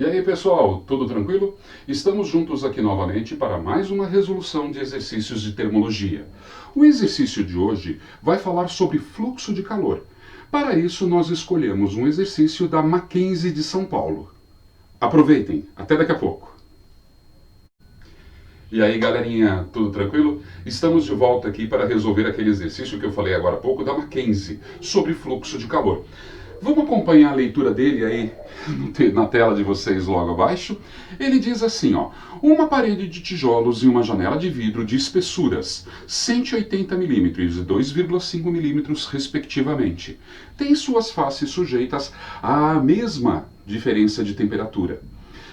E aí pessoal, tudo tranquilo? Estamos juntos aqui novamente para mais uma resolução de exercícios de termologia. O exercício de hoje vai falar sobre fluxo de calor. Para isso nós escolhemos um exercício da Mackenzie de São Paulo. Aproveitem, até daqui a pouco. E aí galerinha, tudo tranquilo? Estamos de volta aqui para resolver aquele exercício que eu falei agora há pouco da Mackenzie, sobre fluxo de calor. Vamos acompanhar a leitura dele aí na tela de vocês logo abaixo. Ele diz assim, ó: uma parede de tijolos e uma janela de vidro de espessuras 180 mm e 2,5 mm respectivamente têm suas faces sujeitas à mesma diferença de temperatura.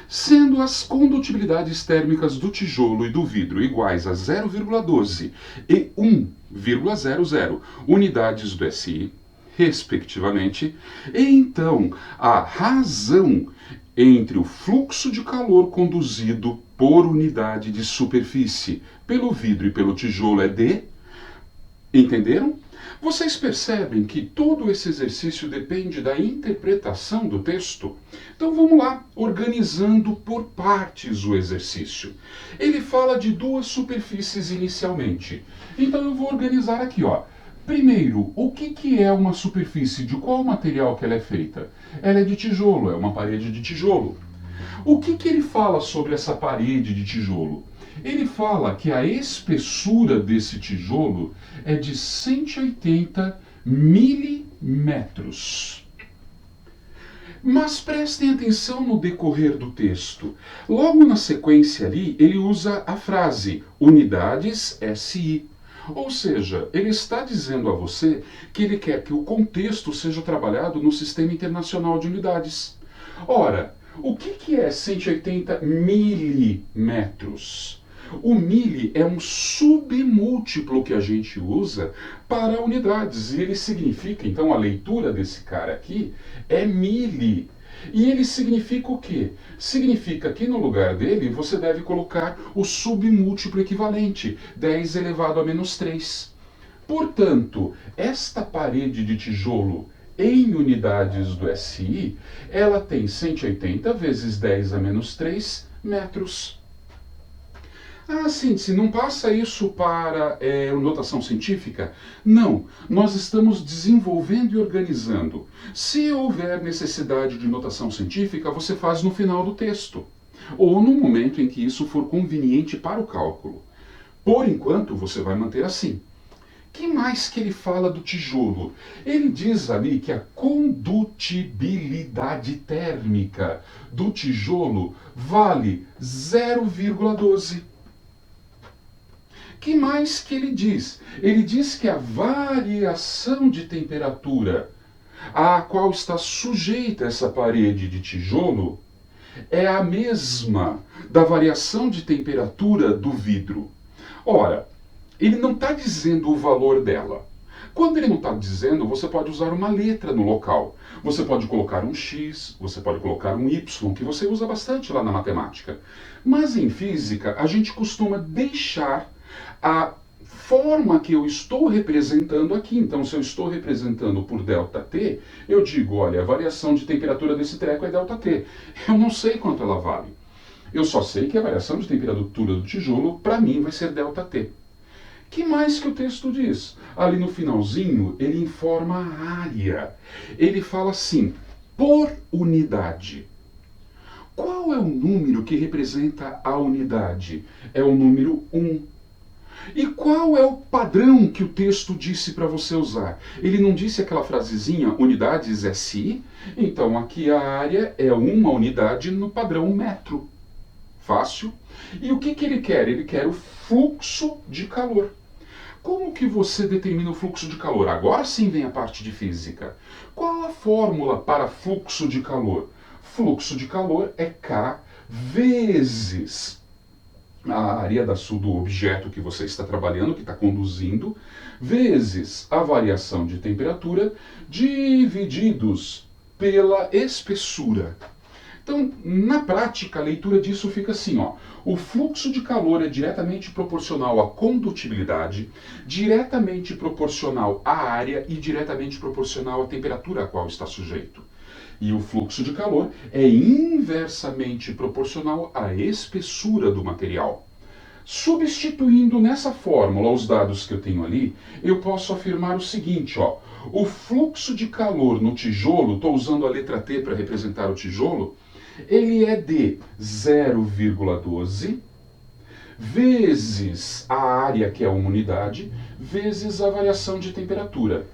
Sendo as condutibilidades térmicas do tijolo e do vidro iguais a 0,12 e 1,00 unidades do SI, respectivamente, e então a razão entre o fluxo de calor conduzido por unidade de superfície pelo vidro e pelo tijolo é de... Entenderam? Vocês percebem que todo esse exercício depende da interpretação do texto? Então vamos lá, organizando por partes o exercício. Ele fala de duas superfícies inicialmente. Então eu vou organizar aqui, ó. Primeiro, o que é uma superfície? De qual material que ela é feita? Ela é de tijolo, é uma parede de tijolo. O que ele fala sobre essa parede de tijolo? Ele fala que a espessura desse tijolo é de 180 milímetros. Mas prestem atenção no decorrer do texto. Logo na sequência ali, ele usa a frase unidades SI. Ou seja, ele está dizendo a você que ele quer que o contexto seja trabalhado no Sistema Internacional de Unidades. Ora, o que é 180 milímetros? O mili é um submúltiplo que a gente usa para unidades. E ele significa, então a leitura desse cara aqui é mili. E ele significa o quê? Significa que no lugar dele você deve colocar o submúltiplo equivalente, 10 elevado a menos 3. Portanto, esta parede de tijolo em unidades do SI, ela tem 180 vezes 10 a menos 3 metros. Ah, síntese, não passa isso para notação científica? Não, nós estamos desenvolvendo e organizando. Se houver necessidade de notação científica, você faz no final do texto, ou no momento em que isso for conveniente para o cálculo. Por enquanto, você vai manter assim. Que mais que ele fala do tijolo? Ele diz ali que a condutibilidade térmica do tijolo vale 0,12. Que mais que ele diz? Ele diz que a variação de temperatura a qual está sujeita essa parede de tijolo é a mesma da variação de temperatura do vidro. Ora, ele não está dizendo o valor dela. Quando ele não está dizendo, você pode usar uma letra no local. Você pode colocar um X, você pode colocar um Y, que você usa bastante lá na matemática. Mas em física, a gente costuma deixar a forma que eu estou representando aqui. Então, se eu estou representando por ΔT, eu digo, olha, a variação de temperatura desse treco é ΔT. Eu não sei quanto ela vale. Eu só sei que a variação de temperatura do tijolo, para mim, vai ser ΔT. Que mais que o texto diz? Ali no finalzinho, ele informa a área. Ele fala assim, por unidade. Qual é o número que representa a unidade? É o número 1. E qual é o padrão que o texto disse para você usar? Ele não disse aquela frasezinha, unidades SI? Então aqui a área é uma unidade no padrão metro. Fácil. E o que ele quer? Ele quer o fluxo de calor. Como que você determina o fluxo de calor? Agora sim vem a parte de física. Qual a fórmula para fluxo de calor? Fluxo de calor é K vezes a área do objeto que você está trabalhando, que está conduzindo, vezes a variação de temperatura, divididos pela espessura. Então, na prática, a leitura disso fica assim, ó. O fluxo de calor é diretamente proporcional à condutibilidade, diretamente proporcional à área e diretamente proporcional à temperatura a qual está sujeito. E o fluxo de calor é inversamente proporcional à espessura do material. Substituindo nessa fórmula os dados que eu tenho ali, eu posso afirmar o seguinte, ó. O fluxo de calor no tijolo, estou usando a letra T para representar o tijolo, ele é de 0,12 vezes a área, que é uma unidade, vezes a variação de temperatura.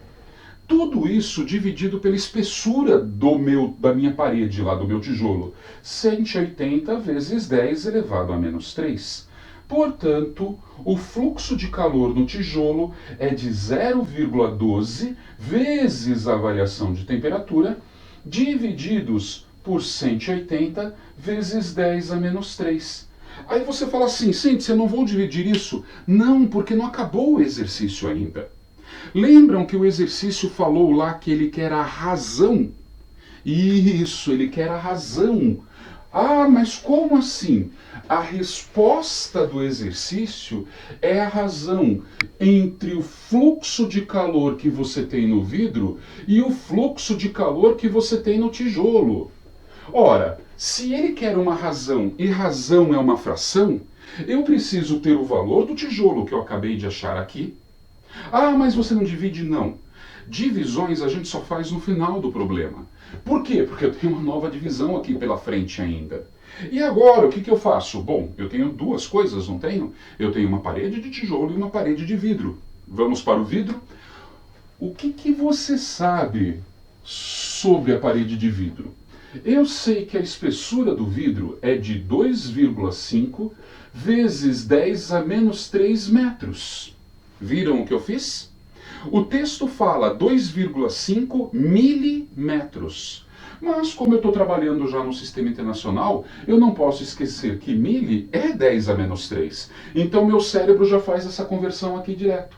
Tudo isso dividido pela espessura da minha parede, lá do meu tijolo. 180 vezes 10 elevado a menos 3. Portanto, o fluxo de calor no tijolo é de 0,12 vezes a variação de temperatura, divididos por 180 vezes 10 a menos 3. Aí você fala assim, Cíntia, eu não vou dividir isso? Não, porque não acabou o exercício ainda. Lembram que o exercício falou lá que ele quer a razão? Isso, ele quer a razão. Ah, mas como assim? A resposta do exercício é a razão entre o fluxo de calor que você tem no vidro e o fluxo de calor que você tem no tijolo. Ora, se ele quer uma razão e razão é uma fração, eu preciso ter o valor do tijolo que eu acabei de achar aqui. Ah, mas você não divide? Não. Divisões a gente só faz no final do problema. Por quê? Porque eu tenho uma nova divisão aqui pela frente ainda. E agora, o que eu faço? Bom, eu tenho duas coisas, não tenho? Eu tenho uma parede de tijolo e uma parede de vidro. Vamos para o vidro? O que você sabe sobre a parede de vidro? Eu sei que a espessura do vidro é de 2,5 vezes 10 a menos 3 metros. Viram o que eu fiz? O texto fala 2,5 milímetros. Mas como eu estou trabalhando já no sistema internacional, eu não posso esquecer que mili é 10 a menos 3. Então meu cérebro já faz essa conversão aqui direto.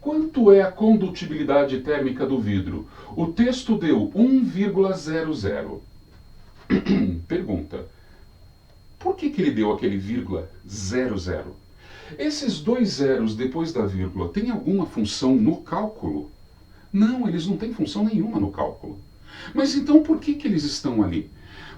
Quanto é a condutibilidade térmica do vidro? O texto deu 1,00. Pergunta, por que ele deu aquele vírgula 00? Esses dois zeros depois da vírgula têm alguma função no cálculo? Não, eles não têm função nenhuma no cálculo. Mas então por que eles estão ali?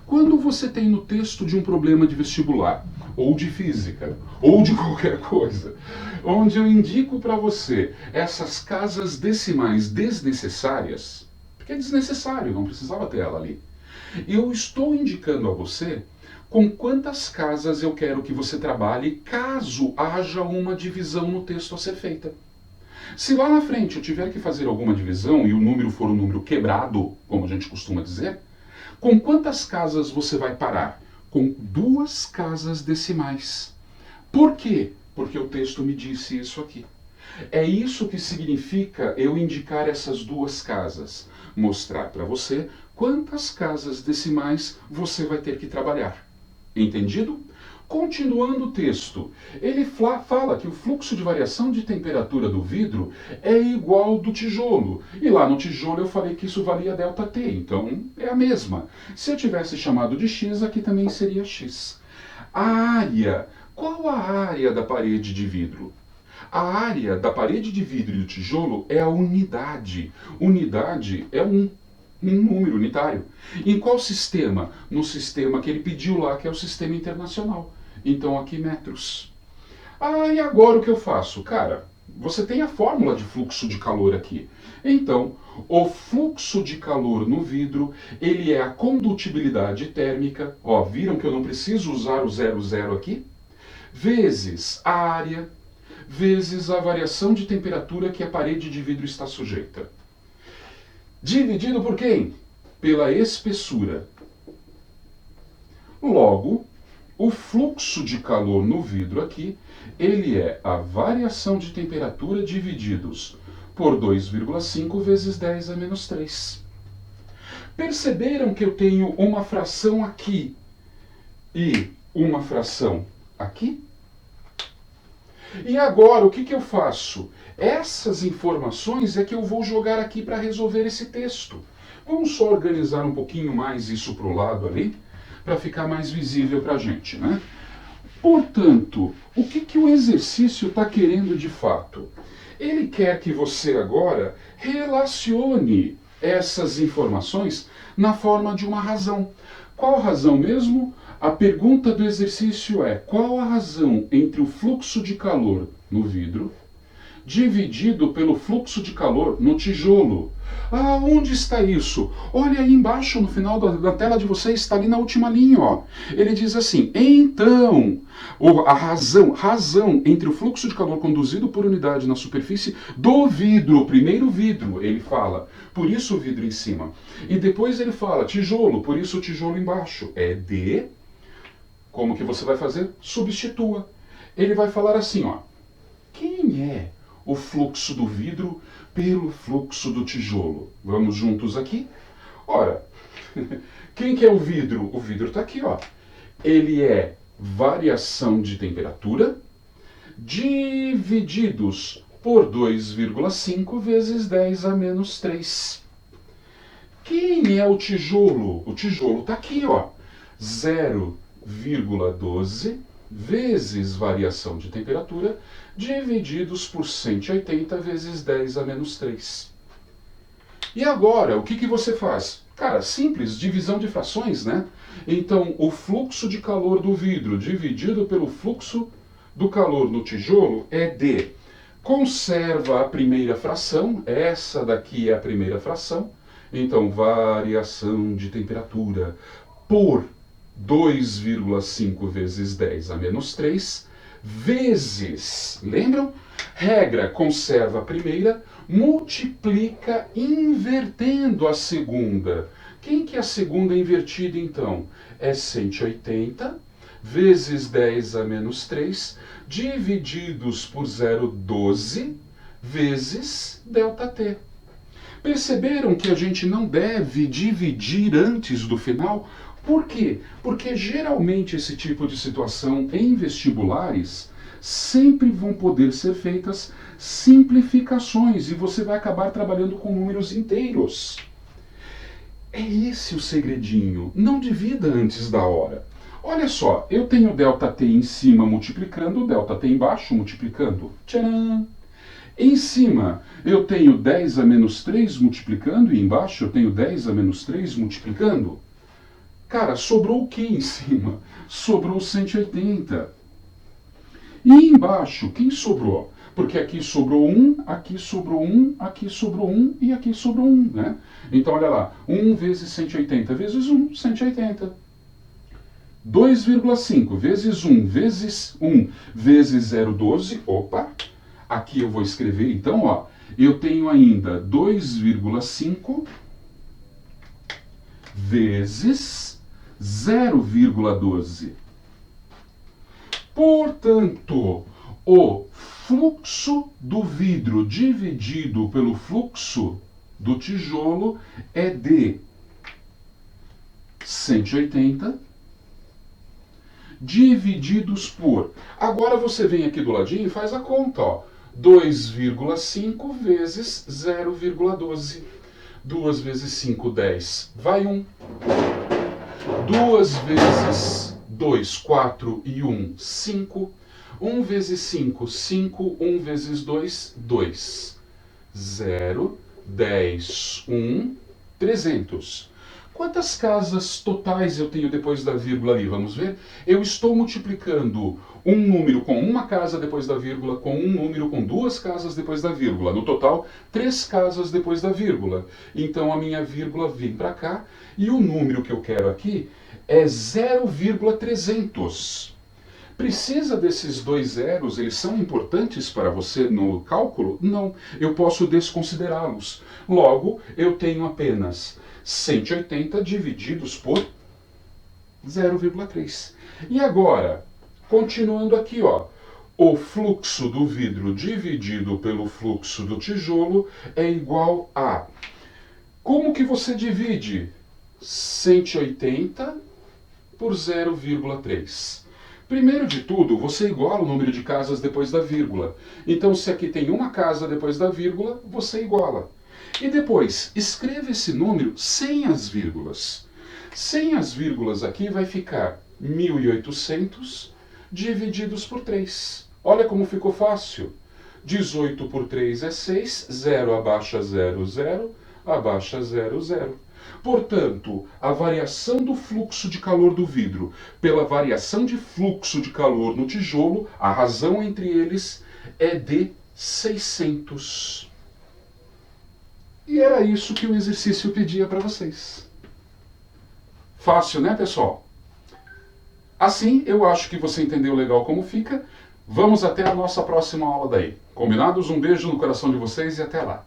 Quando você tem no texto de um problema de vestibular, ou de física, ou de qualquer coisa, onde eu indico para você essas casas decimais desnecessárias, porque é desnecessário, não precisava ter ela ali, eu estou indicando a você com quantas casas eu quero que você trabalhe caso haja uma divisão no texto a ser feita. Se lá na frente eu tiver que fazer alguma divisão e o número for um número quebrado, como a gente costuma dizer, com quantas casas você vai parar? Com 2 casas decimais. Por quê? Porque o texto me disse isso aqui. É isso que significa eu indicar essas 2 casas. Mostrar para você quantas casas decimais você vai ter que trabalhar. Entendido? Continuando o texto, ele fala que o fluxo de variação de temperatura do vidro é igual ao do tijolo. E lá no tijolo eu falei que isso valia ΔT, então é a mesma. Se eu tivesse chamado de x, aqui também seria x. A área, qual a área da parede de vidro? A área da parede de vidro e do tijolo é a unidade. Unidade é um número unitário. Em qual sistema? No sistema que ele pediu lá, que é o sistema internacional. Então aqui metros. Ah, e agora o que eu faço? Cara, você tem a fórmula de fluxo de calor aqui. Então, o fluxo de calor no vidro, ele é a condutibilidade térmica. Ó, viram que eu não preciso usar o 00 aqui? Vezes a área, vezes a variação de temperatura que a parede de vidro está sujeita. Dividido por quem? Pela espessura. Logo, o fluxo de calor no vidro aqui, ele é a variação de temperatura divididos por 2,5 vezes 10 a menos 3. Perceberam que eu tenho uma fração aqui e uma fração aqui? E agora, o que eu faço? Essas informações é que eu vou jogar aqui para resolver esse texto. Vamos só organizar um pouquinho mais isso para o lado ali, para ficar mais visível para a gente, né? Portanto, o que o exercício está querendo de fato? Ele quer que você agora relacione essas informações na forma de uma razão. Qual razão mesmo? A pergunta do exercício é: qual a razão entre o fluxo de calor no vidro dividido pelo fluxo de calor no tijolo? Ah, onde está isso? Olha aí embaixo, no final da tela de vocês, está ali na última linha, ó. Ele diz assim: então, a razão entre o fluxo de calor conduzido por unidade na superfície do vidro, primeiro vidro, ele fala, por isso o vidro em cima. E depois ele fala tijolo, por isso o tijolo embaixo. É de... Como que você vai fazer? Substitua. Ele vai falar assim, ó: quem é o fluxo do vidro pelo fluxo do tijolo? Vamos juntos aqui? Ora, quem que é o vidro? O vidro está aqui, ó. Ele é variação de temperatura divididos por 2,5 vezes 10 a menos 3. Quem é o tijolo? O tijolo está aqui, ó. 0,12 vezes variação de temperatura divididos por 180 vezes 10 a menos 3. E agora, o que você faz? Cara, simples, divisão de frações, né? Então, o fluxo de calor do vidro dividido pelo fluxo do calor no tijolo é D. Conserva a primeira fração, essa daqui é a primeira fração. Então, variação de temperatura por 2,5 vezes 10 a menos 3, vezes, lembram? Regra, conserva a primeira, multiplica invertendo a segunda. Quem que é a segunda invertida, então? É 180 vezes 10 a menos 3, divididos por 0,12 vezes ΔT. Perceberam que a gente não deve dividir antes do final? Por quê? Porque geralmente esse tipo de situação em vestibulares sempre vão poder ser feitas simplificações e você vai acabar trabalhando com números inteiros. É esse o segredinho. Não divida antes da hora. Olha só, eu tenho ΔT em cima multiplicando, ΔT embaixo multiplicando. Tcharam! Em cima eu tenho 10 a menos 3 multiplicando e embaixo eu tenho 10 a menos 3 multiplicando. Cara, sobrou o que em cima? Sobrou 180. E embaixo, quem sobrou? Porque aqui sobrou 1, aqui sobrou 1, aqui sobrou 1 e aqui sobrou 1, né? Então, olha lá, 1 vezes 180 vezes 1, 180. 2,5 vezes 1 vezes 1 vezes 0,12, opa, aqui eu vou escrever, então, ó, eu tenho ainda 2,5 vezes 0,12. Portanto, o fluxo do vidro dividido pelo fluxo do tijolo é de 180 divididos por... Agora você vem aqui do ladinho e faz a conta, ó. 2,5 vezes 0,12. 2 vezes 5, 10. Vai 1. 2 vezes 2, 4 e 1, 5. 1 vezes 5, 5. 1 vezes 2, 2. 0, 10, 1, 300. Quantas casas totais eu tenho depois da vírgula ali? Vamos ver? Eu estou multiplicando um número com uma casa depois da vírgula, com um número com duas casas depois da vírgula. No total, 3 casas depois da vírgula. Então a minha vírgula vem para cá e o número que eu quero aqui é 0,300. Precisa desses dois zeros? Eles são importantes para você no cálculo? Não, eu posso desconsiderá-los. Logo, eu tenho apenas 180 divididos por 0,3. E agora, continuando aqui, ó, o fluxo do vidro dividido pelo fluxo do tijolo é igual a... Como que você divide 180 por 0,3? Primeiro de tudo, você iguala o número de casas depois da vírgula. Então, se aqui tem uma casa depois da vírgula, você iguala. E depois, escreva esse número sem as vírgulas. Sem as vírgulas aqui vai ficar 1.800 divididos por 3. Olha como ficou fácil. 18 por 3 é 6, 0 abaixa 0, 0. abaixa 0,0. Portanto, a variação do fluxo de calor do vidro pela variação de fluxo de calor no tijolo, a razão entre eles é de 600. E era isso que o exercício pedia para vocês. Fácil, né, pessoal? Assim, eu acho que você entendeu legal como fica. Vamos até a nossa próxima aula daí. Combinados? Um beijo no coração de vocês e até lá.